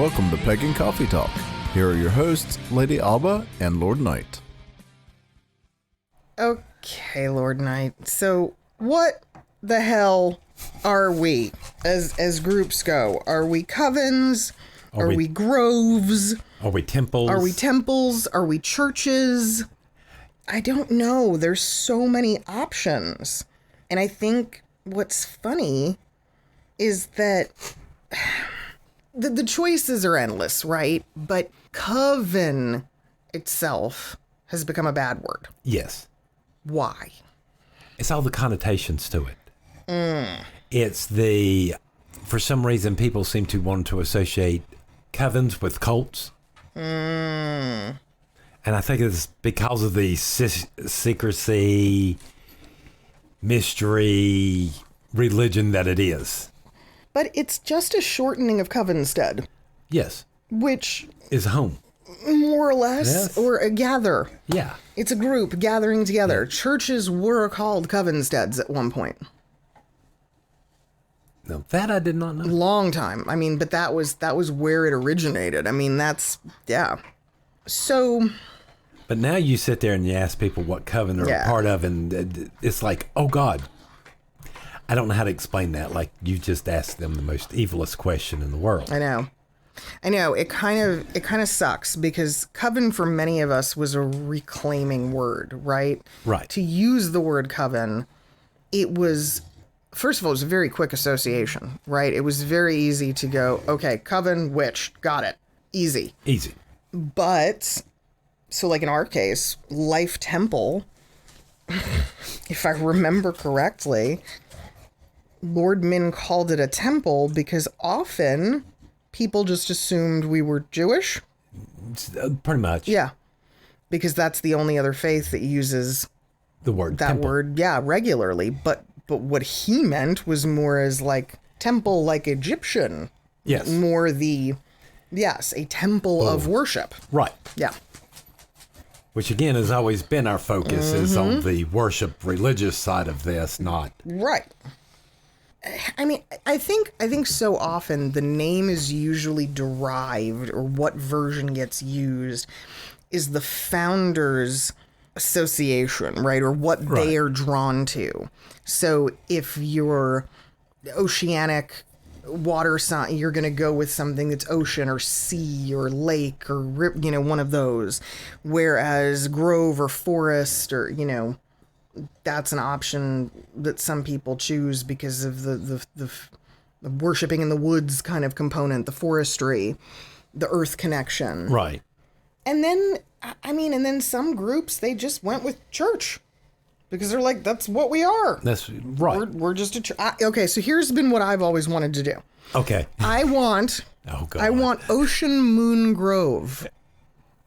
welcome to Pagan Coffee Talk. Here are your hosts, Lady Alba and Lord Night. Okay, Lord Night. So, what the hell are we as groups go? Are we covens? Are we groves? Are we temples? Are we temples? Are we churches? I don't know. There's so many options. And I think what's funny is that the choices are endless, right? But coven itself has become a bad word. Yes. Why? It's all the connotations to it. It's for some reason, people seem to want to associate covens with cults. And I think it's because of the secrecy, mystery, religion that it is. But it's just a shortening of covenstead. Yes. Which is home. More or less. Yes. Or a gather. Yeah. It's a group gathering together. Yeah. Churches were called covensteads at one point. No, that I did not know. Long time. I mean, but that was where it originated. I mean, yeah. So... But now you sit there and you ask people what coven they're a part of, and it's like, oh, God. I don't know how to explain that. Like, you just asked them the most evilest question in the world. I know. It kind of sucks because coven for many of us was a reclaiming word, right? Right. To use the word coven, it was, first of all, it was a very quick association, right? It was very easy to go, okay, coven, witch, got it. Easy. But, so like in our case, Life Temple, if I remember correctly, Lord Min called it a temple because often people just assumed we were Jewish. Pretty much. Yeah. Because that's the only other faith that uses the word that temple. Word, regularly. But what he meant was more as like temple, like Egyptian. Yes. More a temple of worship. Right. Yeah. Which again has always been our focus is on the worship religious side of this, not right. I mean, I think so often the name is usually derived, or what version gets used is the founder's association, right? Or what they are drawn to. So if you're oceanic water sign, you're going to go with something that's ocean or sea or lake or one of those. Whereas grove or forest or, that's an option that some people choose because of the worshiping in the woods kind of component, the forestry, the earth connection. Right. And then, some groups, they just went with church because they're like, that's what we are. That's right. We're just a church. Okay. So here's been what I've always wanted to do. Okay. I want Ocean Moon Grove.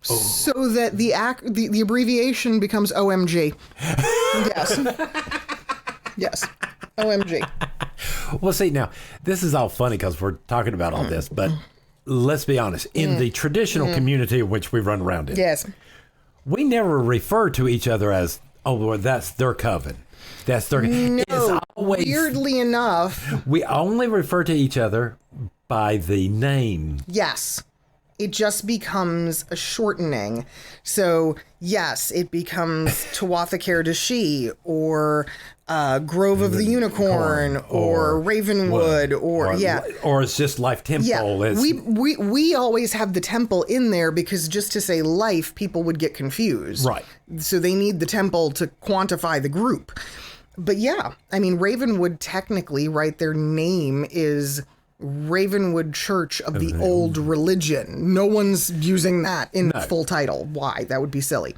Oh. So that the abbreviation becomes OMG. Yes. Yes. OMG. Well, see, now, this is all funny because we're talking about all this, but let's be honest. In the traditional community in which we run around in, yes, we never refer to each other as, oh, Lord, that's their coven. That's their... No, it's always, weirdly enough... We only refer to each other by the name. Yes. It just becomes a shortening. So, yes, it becomes Tawathakar Dashi, or Grove of the Unicorn, or Ravenwood, or it's just Life Temple. Yeah, we always have the temple in there because just to say life, people would get confused. Right. So they need the temple to quantify the group. But yeah, I mean, Ravenwood technically, right, their name is... Ravenwood Church of the Old Religion. No one's using that in the full title. Why? That would be silly.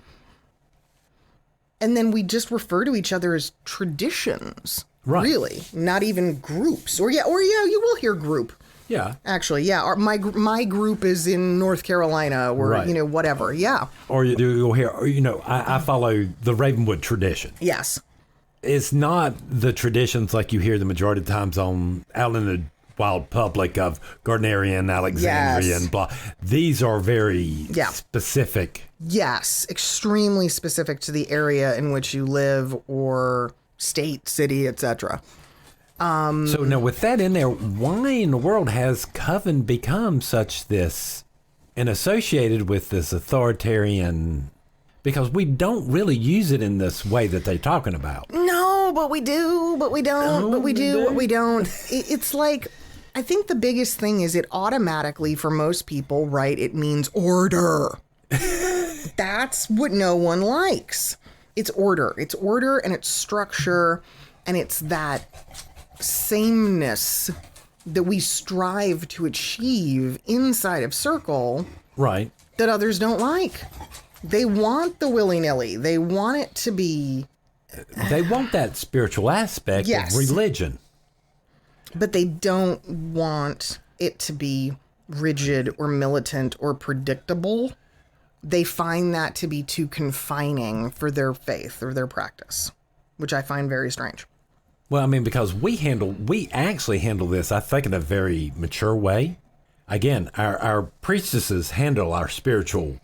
And then we just refer to each other as traditions. Right. Really. Not even groups. Or you will hear group. Yeah. Actually, yeah. My group is in North Carolina or, whatever. Yeah. Or you'll hear, I follow the Ravenwood tradition. Yes. It's not the traditions like you hear the majority of the times out in the wild public of Gardnerian, Alexandrian, blah. These are very specific. Yes, extremely specific to the area in which you live or state, city, etc. So now with that in there, why in the world has Coven become such this and associated with this authoritarian? Because we don't really use it in this way that they're talking about. No, but we do, but we don't, but we do, but we don't. It's like, I think the biggest thing is it automatically, for most people, right, it means order. That's what no one likes. It's order. It's order and it's structure, and it's that sameness that we strive to achieve inside of Circle, right, that others don't like. They want the willy-nilly. They want it to be... They want that spiritual aspect Yes. of religion. But they don't want it to be rigid or militant or predictable. They find that to be too confining for their faith or their practice, which I find very strange. Well, I mean, because we actually handle this, I think, in a very mature way. Again, our priestesses handle our spiritual,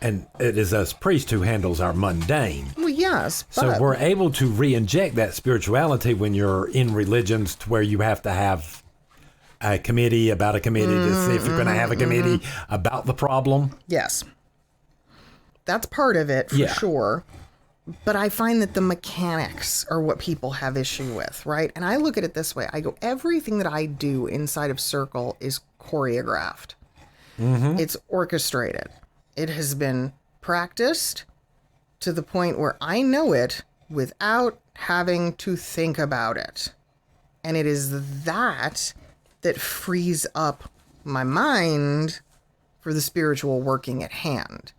and it is us priests who handles our mundane. Well, yes, but... So we're able to re-inject that spirituality when you're in religions to where you have to have a committee about a committee to see if you're going to have a committee about the problem. Yes. That's part of it, for sure. But I find that the mechanics are what people have issue with, right? And I look at it this way. I go, everything that I do inside of Circle is choreographed. It's orchestrated. It has been practiced to the point where I know it without having to think about it. And it is that frees up my mind for the spiritual working at hand.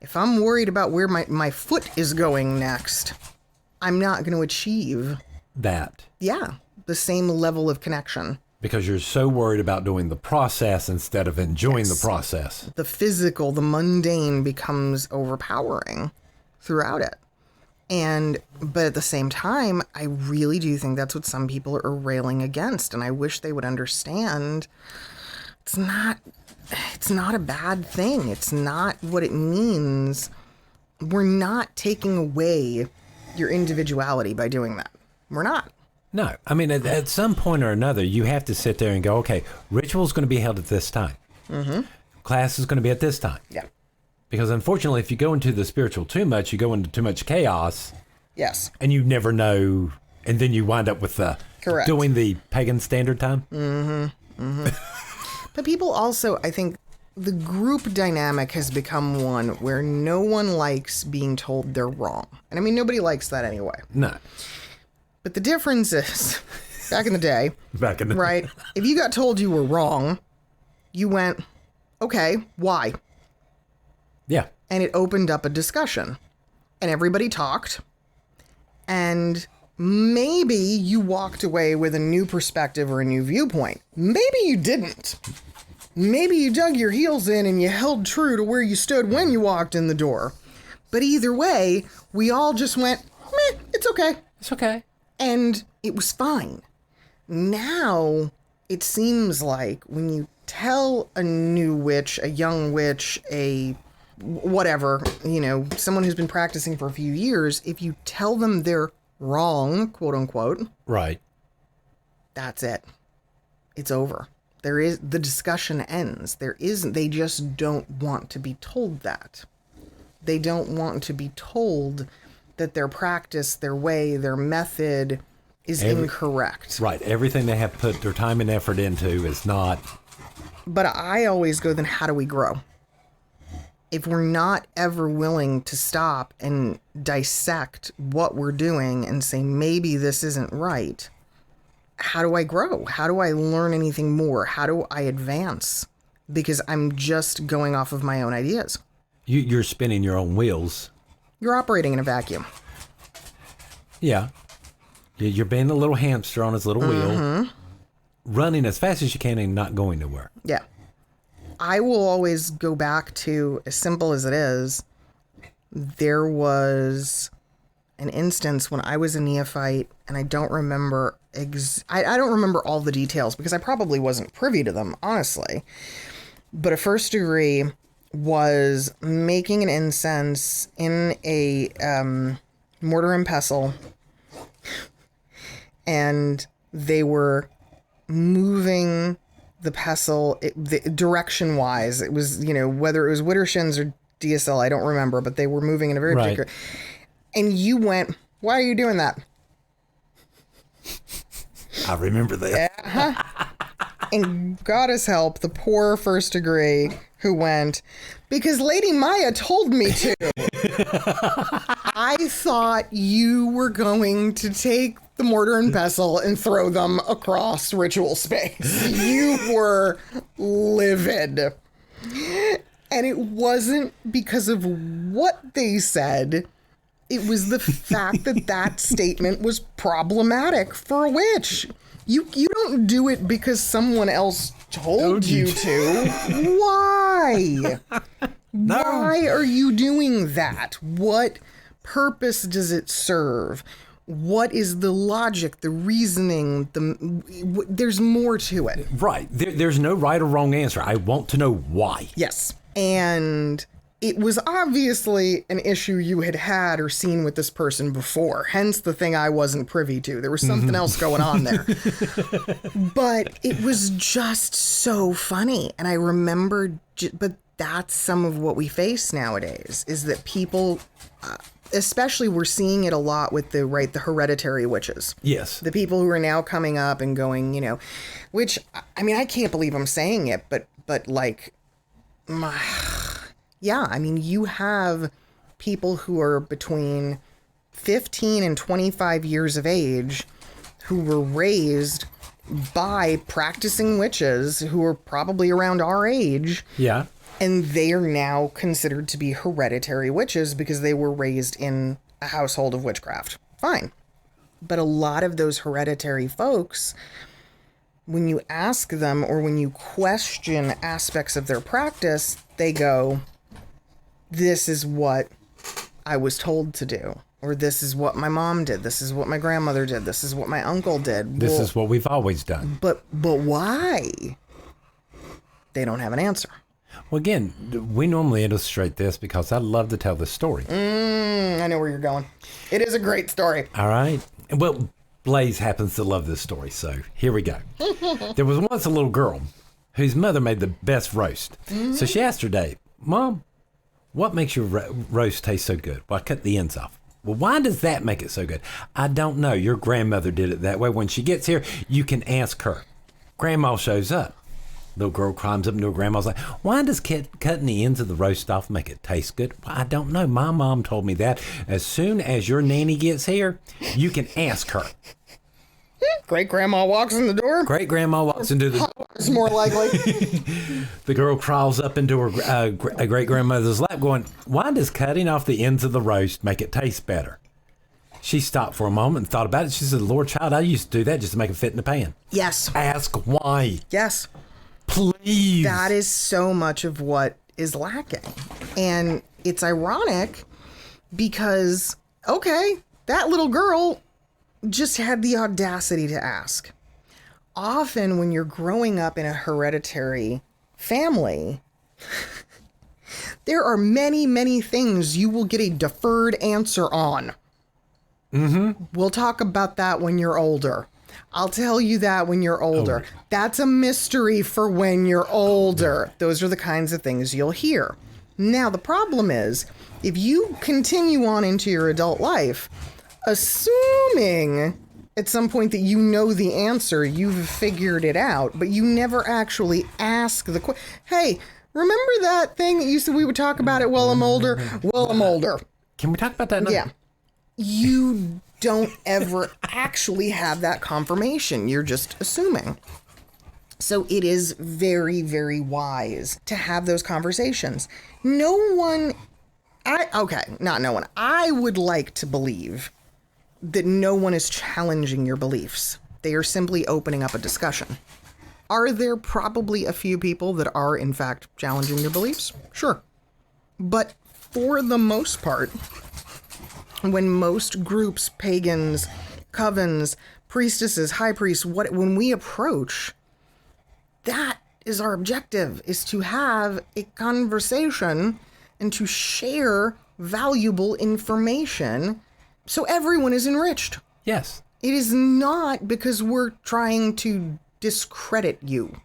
If I'm worried about where my foot is going next, I'm not going to achieve that. Yeah, the same level of connection. Because you're so worried about doing the process instead of enjoying the process. The physical, the mundane becomes overpowering throughout it. But at the same time, I really do think that's what some people are railing against. And I wish they would understand it's not a bad thing. It's not what it means. We're not taking away your individuality by doing that. We're not. No. I mean, at some point or another, you have to sit there and go, okay, ritual's going to be held at this time. Class is going to be at this time. Yeah. Because unfortunately, if you go into the spiritual too much, you go into too much chaos. Yes. And you never know. And then you wind up with Correct. Doing the pagan standard time. But people also, I think, the group dynamic has become one where no one likes being told they're wrong. And I mean, nobody likes that anyway. No. But the difference is, back in the day, Right? right, if you got told you were wrong, you went, okay, why? Yeah. And it opened up a discussion. And everybody talked. And maybe you walked away with a new perspective or a new viewpoint. Maybe you didn't. Maybe you dug your heels in and you held true to where you stood when you walked in the door. But either way, we all just went, meh, it's okay. It's okay. And it was fine. Now, it seems like when you tell a new witch, a young witch, a whatever, someone who's been practicing for a few years, if you tell them they're wrong, quote unquote, Right. that's it. It's over. The discussion ends. They just don't want to be told that. They don't want to be told that their practice, their way, their method is incorrect. Right. Everything they have put their time and effort into is not. But I always go, then how do we grow? If we're not ever willing to stop and dissect what we're doing and say, maybe this isn't right, how do I grow? How do I learn anything more? How do I advance? Because I'm just going off of my own ideas. You're spinning your own wheels. You're operating in a vacuum. Yeah. You're being a little hamster on his little wheel, running as fast as you can and not going nowhere. Yeah. I will always go back to, as simple as it is, there was an instance when I was a neophyte, and I don't remember I don't remember all the details because I probably wasn't privy to them, honestly. But a first degree was making an incense in a mortar and pestle, and they were moving the pestle direction wise. It was, whether it was Widdershins or DSL, I don't remember, but they were moving in a very particular. And you went, why are you doing that? I remember that. And goddess help the poor first degree who went, because Lady Maya told me to. I thought you were going to take the mortar and pestle and throw them across ritual space. You were livid. And it wasn't because of what they said. It was the fact that statement was problematic for a witch. You don't do it because someone else told you to. Why? No. Why are you doing that? What purpose does it serve? What is the logic, the reasoning? There's more to it. Right. There's no right or wrong answer. I want to know why. Yes. And it was obviously an issue you had or seen with this person before. Hence the thing I wasn't privy to. There was something else going on there. But it was just so funny. And I remember, but that's some of what we face nowadays, is that people, especially we're seeing it a lot with the hereditary witches. Yes. The people who are now coming up and going, which, I mean, I can't believe I'm saying it, but like, yeah, I mean, you have people who are between 15 and 25 years of age who were raised by practicing witches who are probably around our age. Yeah. And they are now considered to be hereditary witches because they were raised in a household of witchcraft. Fine. But a lot of those hereditary folks, when you ask them or when you question aspects of their practice, they go, this is what I was told to do. Or this is what my mom did. This is what my grandmother did. This is what my uncle did. This is what we've always done. But why? They don't have an answer. Well, again, we normally illustrate this because I love to tell this story. I know where you're going. It is a great story. All right. Well, Blaze happens to love this story, so here we go. There was once a little girl whose mother made the best roast. So she asked her dad, Mom, what makes your roast taste so good? Well, I cut the ends off. Well, why does that make it so good? I don't know. Your grandmother did it that way. When she gets here, you can ask her. Grandma shows up. Little girl climbs up into her grandma's like, why does cutting the ends of the roast off make it taste good? Well, I don't know. My mom told me that. As soon as your nanny gets here, you can ask her. Great grandma walks in the door. Great grandma walks into the door. It's more likely. The girl crawls up into her great grandmother's lap going, why does cutting off the ends of the roast make it taste better? She stopped for a moment and thought about it. She said, Lord, child, I used to do that just to make it fit in the pan. Yes. Ask why. Yes. Please. That is so much of what is lacking. And it's ironic because, okay, that little girl just had the audacity to ask. Often when you're growing up in a hereditary family, there are many, many things you will get a deferred answer on. We'll talk about that when you're older. I'll tell you that when you're older. Oh. That's a mystery for when you're older. Those are the kinds of things you'll hear. Now, the problem is, if you continue on into your adult life, assuming at some point that you know the answer, you've figured it out, but you never actually ask the question, hey, remember that thing that you said we would talk about it while I'm older? Well, I'm older. Can we talk about that now? Yeah. You don't ever actually have that confirmation. You're just assuming. So it is very, very wise to have those conversations. I would like to believe that no one is challenging your beliefs. They are simply opening up a discussion. Are there probably a few people that are, in fact, challenging your beliefs? Sure. But for the most part, when most groups, pagans, covens, priestesses, high priests, when we approach, that is our objective, is to have a conversation and to share valuable information so everyone is enriched. Yes. It is not because we're trying to discredit you.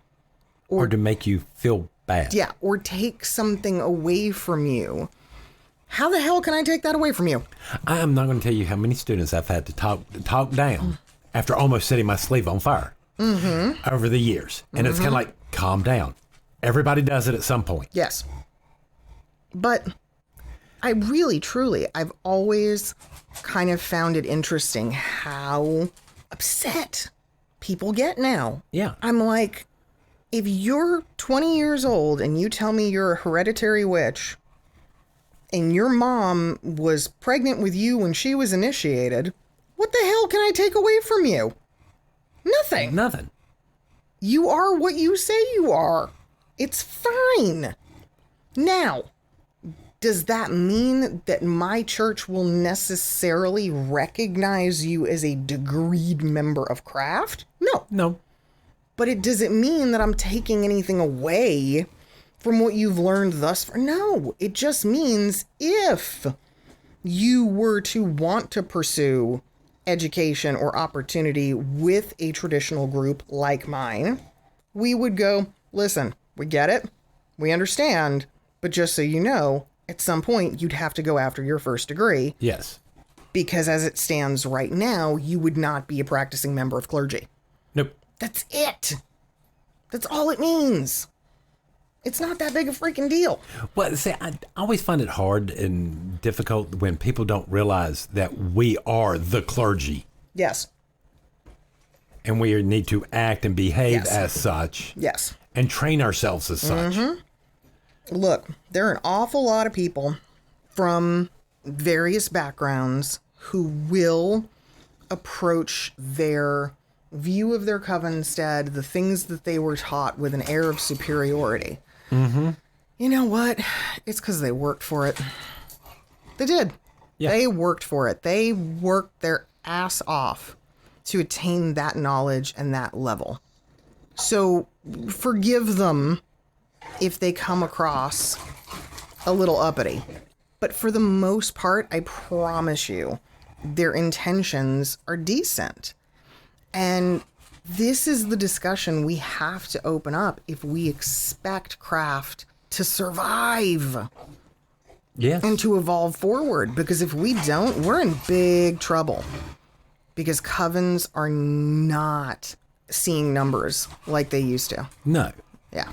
Or to make you feel bad. Yeah, or take something away from you. How the hell can I take that away from you? I am not going to tell you how many students I've had to talk down after almost setting my sleeve on fire over the years. And it's kind of like, calm down. Everybody does it at some point. Yes. But I really, truly, I've always kind of found it interesting how upset people get now. Yeah. I'm like, if you're 20 years old and you tell me you're a hereditary witch and your mom was pregnant with you when she was initiated, what the hell can I take away from you? Nothing. Nothing. You are what you say you are. It's fine. Now, does that mean that my church will necessarily recognize you as a degreed member of craft? No. No. But does it mean that I'm taking anything away from what you've learned thus far? No. It just means if you were to want to pursue education or opportunity with a traditional group like mine, we would go, listen, we get it. We understand. But just so you know, at some point, you'd have to go after your first degree. Yes. Because as it stands right now, you would not be a practicing member of clergy. Nope. That's it. That's all it means. It's not that big a freaking deal. Well, see, I always find it hard and difficult when people don't realize that we are the clergy. Yes. And we need to act and behave Yes. as such. Yes. And train ourselves as such. Look, there are an awful lot of people from various backgrounds who will approach their view of their covenstead, the things that they were taught, with an air of superiority. You know what? It's because they worked for it. They did. Yeah. They worked for it. They worked their ass off to attain that knowledge and that level. So forgive them if they come across a little uppity. But for the most part, I promise you, their intentions are decent. And this is the discussion we have to open up if we expect craft to survive Yes. and to evolve forward. Because if we don't, we're in big trouble. Because covens are not seeing numbers like they used to. No. Yeah.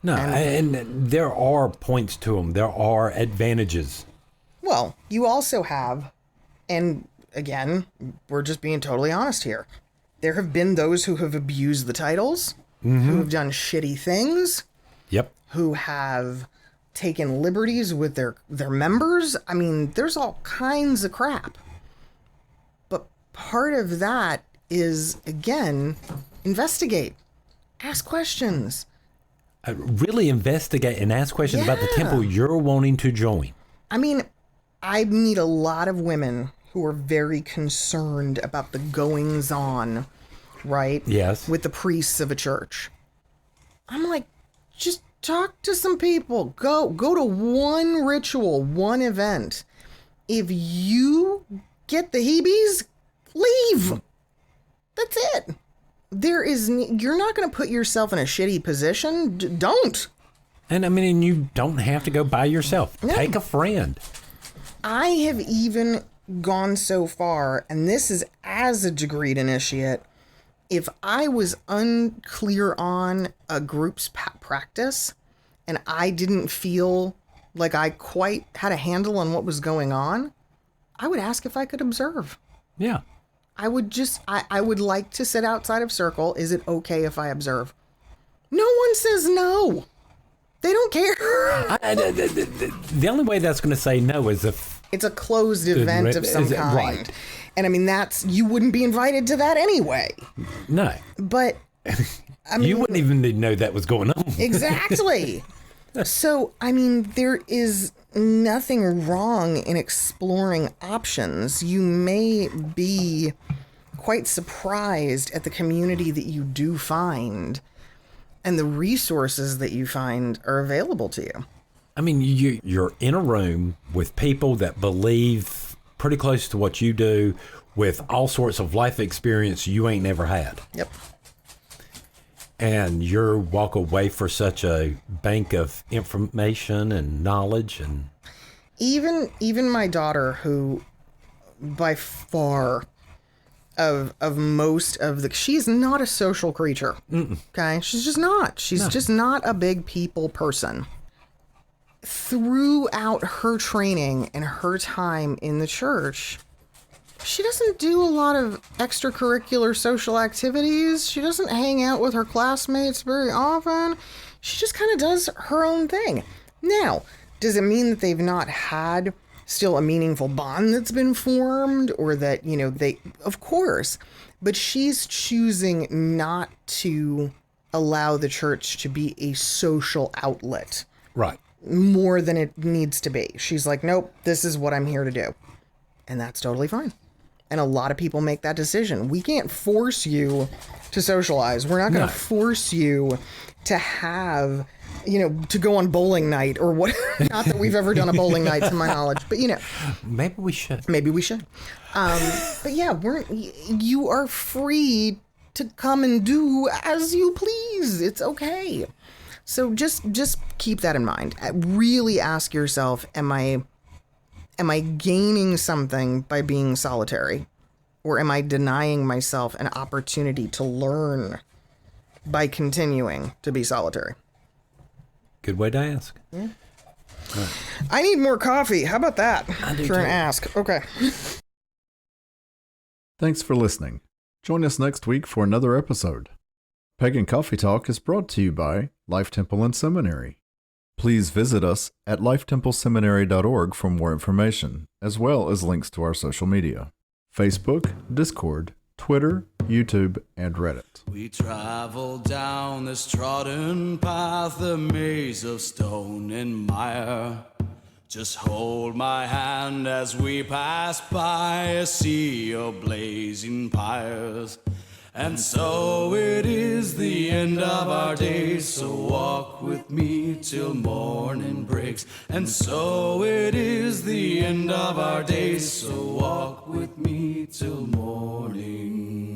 No. And there are points to them. There are advantages. Well, you also have, and again, we're just being totally honest here. There have been those who have abused the titles, who have done shitty things, Yep. who have taken liberties with their members. I mean, there's all kinds of crap. But part of that is, again, investigate. Ask questions. Really investigate and ask questions about the Yeah. temple you're wanting to join. I mean, I meet a lot of women who are very concerned about the goings-on, right? Yes. With the priests of a church. I'm like, just talk to some people. Go to one ritual, one event. If you get the heebies, leave. That's it. You're not going to put yourself in a shitty position. Don't. And I mean, you don't have to go by yourself. No. Take a friend. I have even gone so far, and this is as a degreed initiate, if I was unclear on a group's practice and I didn't feel like I quite had a handle on what was going on, I would ask if I could observe. Yeah. I would like to sit outside of circle. Is it okay if I observe? No one says no. They don't care. The only way that's going to say no is if It's a closed event of some kind. Right. And I mean, you wouldn't be invited to that anyway. no. But I mean, You wouldn't even know that was going on. exactly. So, I mean, there is nothing wrong in exploring options. You may be quite surprised at the community that you do find and the resources that you find are available to you. I mean, you're in a room with people that believe pretty close to what you do, with all sorts of life experience you ain't never had. Yep. And you walk away for such a bank of information and knowledge. And even my daughter, who by far of most of the, she's not a social creature. Okay, she's just not. She's just not a big people person. Throughout her training and her time in the church, she doesn't do a lot of extracurricular social activities. She doesn't hang out with her classmates very often. She just kind of does her own thing. Now, does it mean that they've not had still a meaningful bond that's been formed, or that, you know, they, of course, but she's choosing not to allow the church to be a social outlet. right. More than it needs to be. She's like, nope, this is what I'm here to do. And that's totally fine. And a lot of people make that decision. We can't force you to socialize. We're not going to force you to have, you know, to go on bowling night or what. Not that we've ever done a bowling night to my knowledge, but you know. Maybe we should. But yeah, you are free to come and do as you please. It's okay. So just keep that in mind. Really ask yourself, am I gaining something by being solitary? Or am I denying myself an opportunity to learn by continuing to be solitary? Good way to ask. Yeah. Right. I need more coffee. How about that? I do for too. an ask. Okay. Thanks for listening. Join us next week for another episode. Pagan Coffee Talk is brought to you by Life Temple and Seminary. Please visit us at lifetempleseminary.org for more information, as well as links to our social media: Facebook, Discord, Twitter, YouTube, and Reddit. We travel down this trodden path, a maze of stone and mire. Just hold my hand as we pass by a sea of blazing pyres. And so it is the end of our days, so walk with me till morning breaks. And so it is the end of our days, so walk with me till morning.